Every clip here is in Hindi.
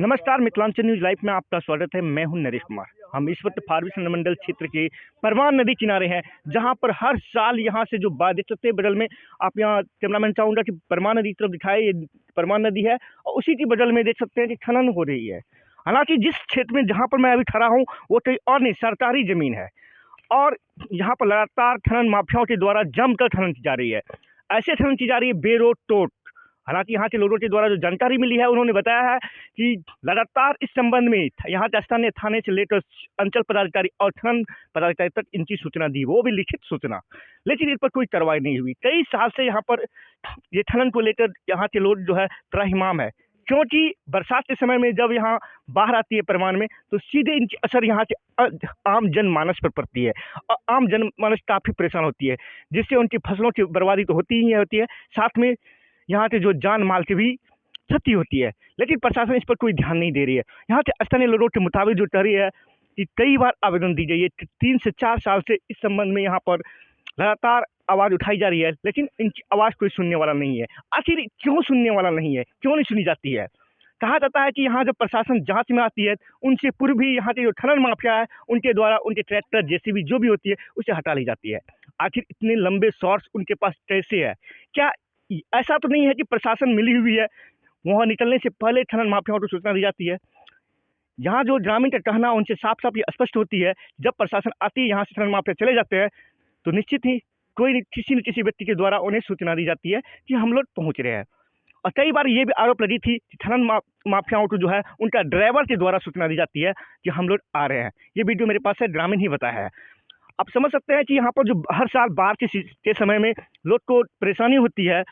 नमस्कार, मिथिलांचल न्यूज लाइव में आपका स्वागत है। मैं हूं नरेश कुमार। हम इस वक्त फारबिसगंज मंडल क्षेत्र के परमान नदी किनारे हैं, जहां पर हर साल यहां से जो देख सकते हैं बगल में, आप यहां कैमरामैन चाहूंगा कि परमान नदी की तरफ दिखाए। ये परमान नदी है और उसी की बगल में देख सकते हैं कि खनन हो रही है। हालांकि जिस क्षेत्र में जहाँ पर मैं अभी खड़ा हूँ वो कहीं और नहीं, सरकारी जमीन है और यहाँ पर लगातार खनन माफियाओं के द्वारा जमकर खनन की जा रही है। ऐसे खनन की जा रही है बेरोड टोट। हालांकि यहाँ के लोगों के द्वारा जो जानकारी मिली है, उन्होंने बताया है कि लगातार इस संबंध में यहाँ के स्थानीय थाने से लेकर अंचल पदाधिकारी और खनन पदाधिकारी तक इनकी सूचना दी, वो भी लिखित सूचना, लेकिन इन पर कोई कार्रवाई नहीं हुई। कई साल से यहाँ पर ये खनन को लेकर यहाँ के लोग जो है त्राहिमाम है, क्योंकि बरसात के समय में जब यहाँ बाढ़ आती है परमान में, तो सीधे इनकी असर यहाँ के आम जनमानस पर पड़ती है और आम जनमानस काफ़ी परेशान होती है, जिससे उनकी फसलों की बर्बादी तो होती ही होती है, साथ में यहाँ के जो जान माल की भी क्षति होती है। लेकिन प्रशासन इस पर कोई ध्यान नहीं दे रही है। यहाँ के स्थानीय लोगों के मुताबिक जो कह रही है कि कई बार आवेदन दी गई है, 3 से 4 साल से इस संबंध में यहाँ पर लगातार आवाज़ उठाई जा रही है, लेकिन इनकी आवाज़ कोई सुनने वाला नहीं है। आखिर क्यों सुनने वाला नहीं है, क्यों नहीं सुनी जाती है? कहा जाता है कि यहाँ जब प्रशासन जांच में आती है, उनसे पूर्व भी यहाँ के जो खनन माफिया है उनके द्वारा उनके ट्रैक्टर जेसीबी जो भी होती है उसे हटा ली जाती है। आखिर इतने लंबे सोर्स उनके पास कैसे है? क्या ऐसा तो नहीं है कि प्रशासन मिली हुई है, वहाँ निकलने से पहले खनन माफियाओं को सूचना दी जाती है? यहाँ जो ग्रामीण का कहना उनसे साफ साफ ये स्पष्ट होती है, जब प्रशासन आती है यहाँ से खनन माफिया चले जाते हैं तो निश्चित ही कोई किसी न किसी व्यक्ति के द्वारा उन्हें सूचना दी जाती है कि हम लोग पहुँच रहे हैं। और कई बार ये भी आरोप लगी थी कि खनन माफियाओं को जो है उनका ड्राइवर के द्वारा सूचना दी जाती है कि हम लोग आ रहे हैं। ये वीडियो मेरे पास है, ग्रामीण ही बताया है। आप समझ सकते हैं कि यहाँ पर जो हर साल बाढ़ के समय में लोग को परेशानी होती है,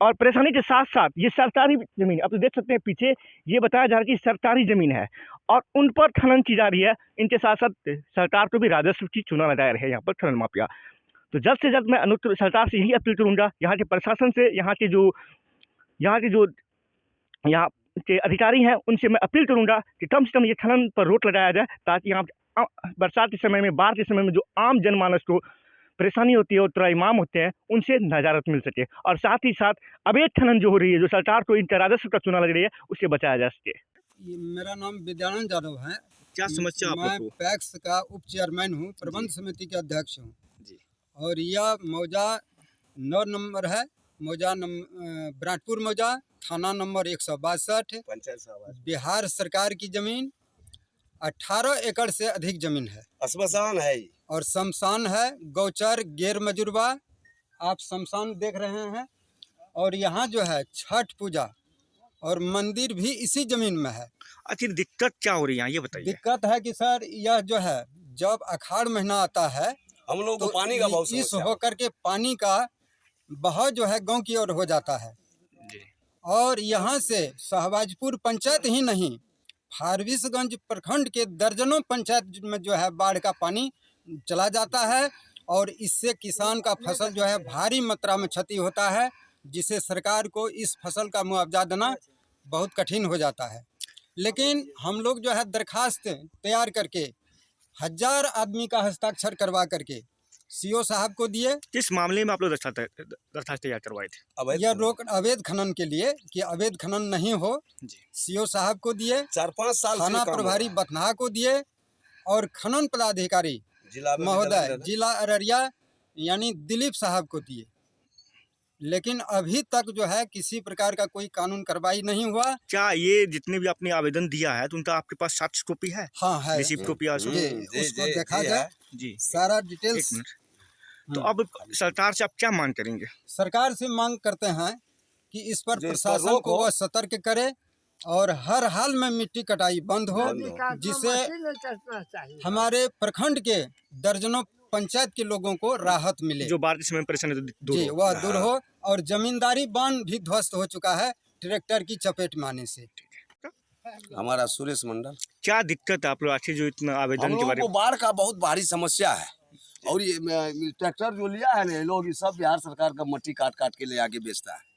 और परेशानी के साथ साथ ये सरकारी ज़मीन, आप तो देख सकते हैं पीछे ये बताया जा रहा है कि सरकारी ज़मीन है और उन पर खनन की जा रही है। इनके साथ साथ सरकार को भी राजस्व की चूना लगाए रहे यहाँ पर खनन माफिया। तो जल्द से जल्द मैं सरकार से यही अपील करूँगा, यहाँ के प्रशासन से, यहाँ के जो यहाँ के अधिकारी हैं उनसे मैं अपील करूँगा कि कम से कम ये खनन पर रोक लगाया जाए, ताकि यहाँ बरसात के समय में, बाढ़ के समय में जो आम जनमानस को परेशानी होती है और त्राहिमाम होते हैं उनसे नजारत मिल सके, और साथ ही साथ अवैध खनन जो हो रही है, जो सरकार को इनका राजस्व का चूना लग रही है, उससे बचाया जा सके। मेरा नाम विद्यानंद यादव है। क्या समस्या मैं पैक्स का उप चेयरमैन हूँ, प्रबंध समिति के अध्यक्ष हूँ जी। और यह मौजा 9 नंबर है, मौजा ब्राटपुर मौजा, थाना नंबर 162, बिहार सरकार की जमीन 18 एकड़ से अधिक जमीन है। शमशान है और शमशान है, गौचर, गैर मजुरबा, आप शमशान देख रहे हैं। और यहाँ जो है छठ पूजा और मंदिर भी इसी जमीन में है। आखिर दिक्कत क्या हो रही है ये बताइए। दिक्कत है कि सर यह जो है, जब अखाड़ महीना आता है हम लोग तो को पानी का बहुत इस समस्या होकर के पानी का बहाव जो है गांव की ओर हो जाता है जी। और यहाँ से शहबाजपुर पंचायत ही नहीं, फारबिसगंज प्रखंड के दर्जनों पंचायत में जो है बाढ़ का पानी चला जाता है, और इससे किसान का फसल जो है भारी मात्रा में क्षति होता है, जिसे सरकार को इस फसल का मुआवजा देना बहुत कठिन हो जाता है। लेकिन हम लोग जो है दरखास्त तैयार करके 1000 आदमी का हस्ताक्षर करवा करके सीओ साहब को दिए। किस मामले में आप लोग दरखास्त तैयार करवाए थे? यह रोक अवैध खनन के लिए कि अवैध खनन नहीं हो, सीओ साहब को दिए, 4-5 साल थाना प्रभारी बथनाहा को दिए, और खनन पदाधिकारी महोदय जिला अररिया यानी दिलीप साहब को दिए। लेकिन अभी तक जो है किसी प्रकार का कोई कानून कार्रवाई नहीं हुआ। क्या ये जितने भी आपने आवेदन दिया है तो उनका आपके पास साक्ष्य कॉपी है? हाँ है, रिसीप्ट कॉपी उसको देखा जाए जी, सारा डिटेल्स। तो अब सरकार से आप क्या मांग करेंगे? सरकार से मांग करते हैं कि इस पर प्रशासन को वह सतर्क करे और हर हाल में मिट्टी कटाई बंद हो, जिससे हमारे प्रखंड के दर्जनों पंचायत के लोगों को राहत मिले, जो बाढ़ के समय परेशानी जी वह दूर हो। और जमींदारी बांध भी ध्वस्त हो चुका है ट्रैक्टर की चपेट में आने से। हमारा सुरेश मंडल। क्या दिक्कत है आप लोग आखिर जो इतना आवेदन के बारे में? बाढ़ का बहुत भारी समस्या है, और ये ट्रैक्टर जो लिया है ना लोग, ये सब बिहार सरकार का मट्टी काट काट के ले आके बेचता है।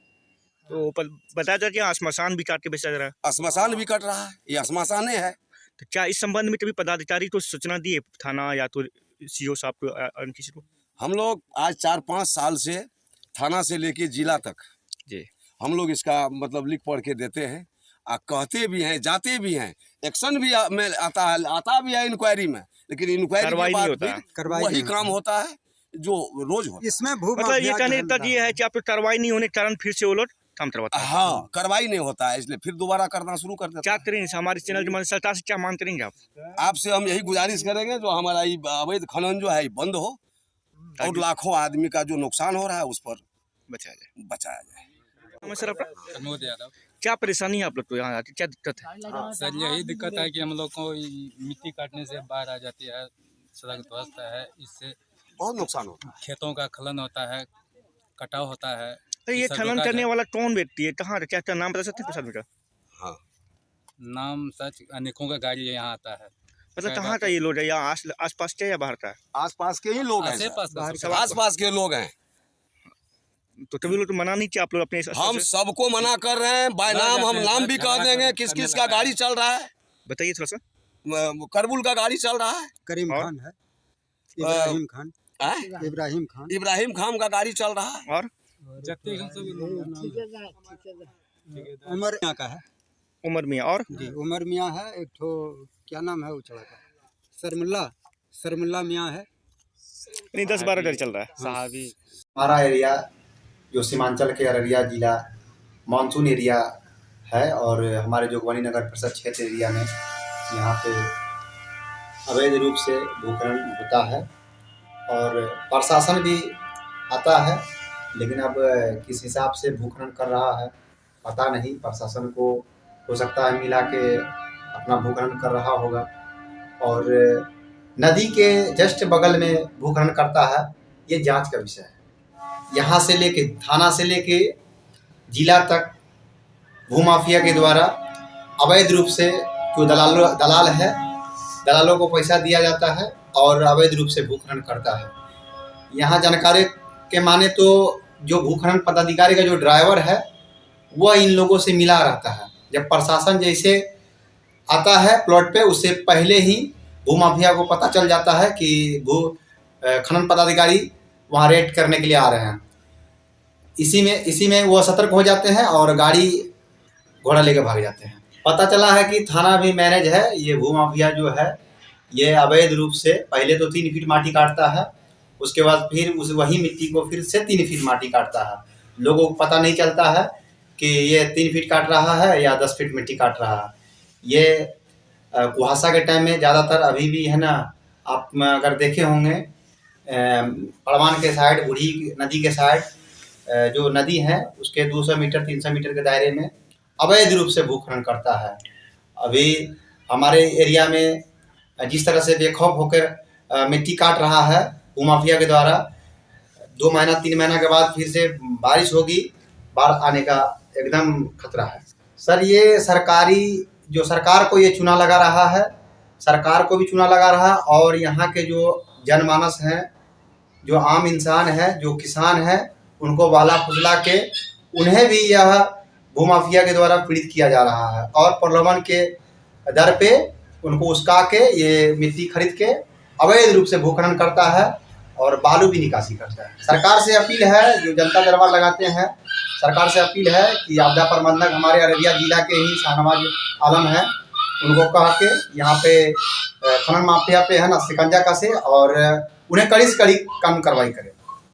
तो बताया जा रहा है श्मशान भी काट के बेचा जा रहा है। श्मशान भी कट रहा है, ये श्मशान है। तो क्या इस संबंध में कभी पदाधिकारी को सूचना दिए, थाना या तो सीओ साहब को, किसी को? हम लोग आज 4-5 साल से थाना से लेके जिला तक जी हम लोग इसका मतलब लिख पढ़ के देते हैं, कहते भी हैं, जाते भी हैं, एक्शन भी में आता भी है इंक्वायरी में, लेकिन इंक्वायरी के कार्रवाई नहीं बाद होता है। फिर वही काम होता है जो रोज होता इसमें भू मतलब ये कहने का तात्पर्य ये है कि आप पे कार्रवाई नहीं होने के कारण फिर से वो लोग काम करवाते है। हैं। हाँ, कार्रवाई नहीं होता है, इसलिए फिर दोबारा करना शुरू कर देते क्या करेंगे हमारे चैनल के सरकार से क्या मांग करेंगे आप? हैं। आपसे हम यही गुजारिश करेंगे जो हमारा ये अवैध खनन जो है ये बंद हो और लाखों आदमी का जो नुकसान हो रहा है उस पर बचाया जाए। सर आपका प्रमोद यादव। क्या परेशानी है आप लोग को यहाँ आके, क्या दिक्कत है? सर यही दिक्कत है कि हम लोग को मिट्टी काटने से बाढ़ आ जाती है, सड़क ध्वस्त है, इससे बहुत नुकसान होता है। खेतों का खनन होता है, कटाव होता है। तो ये खनन करने वाला कौन व्यक्ति है, कहाँ क्या क्या नाम बता सकते हैं प्रसाद बेटा? हाँ, नाम सच अनेकों का गाड़ी यहाँ आता है। मतलब कहाँ का ये लोग है, या आस पास के या बाहर का है? आसपास के ही लोग हैं आसे सर। पास का सब। आसपास के लोग हैं। तो तभी लोग तो मना नहीं किया आप लोग अपने स्तर हम से? सबको मना कर रहे हैं, बाय नाम हम नाम भी कह देंगे किस किस का गाड़ी चल रहा है। बताइए थोड़ा सा। करबुल का गाड़ी चल रहा है, करीम और? खान है, इब्राहिम खान, हैं? इब्राहिम खान, इब्राहिम खान का गाड़ी चल रहा है। और जत्ते हम सब उमर मियाँ का है उमर मियाँ और जी, उमर मियाँ है। एक ठो क्या नाम है उछड़ा का, सरमुल्ला मियाँ है। नहीं 10-12 गाड़ी चल रहा है। साहबी हमारा एरिया जो सीमांचल के अररिया जिला मानसून एरिया है और हमारे जोगबनी नगर परिषद क्षेत्र एरिया में यहाँ पे अवैध रूप से भूखनन होता है और प्रशासन भी आता है, लेकिन अब किस हिसाब से भूखनन कर रहा है पता नहीं। प्रशासन को हो सकता है मिला के अपना भूखनन कर रहा होगा और नदी के जस्ट बगल में भूखनन करता है, ये जांच का विषय है। यहाँ से लेके थाना से लेके जिला तक भूमाफिया के द्वारा अवैध रूप से जो दलाल है, दलालों को पैसा दिया जाता है और अवैध रूप से भूखनन करता है। यहाँ जानकारी के माने तो जो भूखनन पदाधिकारी का जो ड्राइवर है वह इन लोगों से मिला रहता है। जब प्रशासन जैसे आता है प्लॉट पे, उससे पहले ही भूमाफिया को पता चल जाता है कि खनन पदाधिकारी वहाँ रेड करने के लिए आ रहे हैं। इसी में वो सतर्क हो जाते हैं और गाड़ी घोड़ा लेके भाग जाते हैं। पता चला है कि थाना भी मैनेज है। ये भूमाफिया जो है ये अवैध रूप से पहले तो 3 फीट माटी काटता है, उसके बाद फिर उस वही मिट्टी को फिर से 3 फीट माटी काटता है। लोगों को पता नहीं चलता है कि ये 3 फीट काट रहा है या 10 फीट मिट्टी काट रहा है। ये कुहासा के टाइम में ज़्यादातर अभी भी है ना, आप अगर देखे होंगे पड़वान के साइड, बूढ़ी नदी के साइड जो नदी है उसके 200 मीटर 300 मीटर के दायरे में अवैध रूप से भूखनन करता है। अभी हमारे एरिया में जिस तरह से बेखौफ होकर मिट्टी काट रहा है भूमाफिया के द्वारा, 2 महीना 3 महीना के बाद फिर से बारिश होगी, बाढ़ आने का एकदम खतरा है। सर ये सरकार को ये चूना लगा रहा है, सरकार को भी चूना लगा रहा है और यहाँ के जो जनमानस हैं, जो आम इंसान है, जो किसान है, उनको वाला फुसला के उन्हें भी यह भूमाफिया के द्वारा पीड़ित किया जा रहा है और प्रलोभन के दर पे उनको उस्का के ये मिट्टी खरीद के अवैध रूप से भूखनन करता है और बालू भी निकासी करता है। सरकार से अपील है, जो जनता दरबार लगाते हैं, सरकार से अपील है कि आपदा प्रबंधक हमारे अररिया जिला के ही शाहनवाज आलम है, उनको कह के यहाँ पे खनन माफिया पे है ना शिकंजा कसे और उन्हें कड़ी से कड़ी कानून कार्रवाई करे।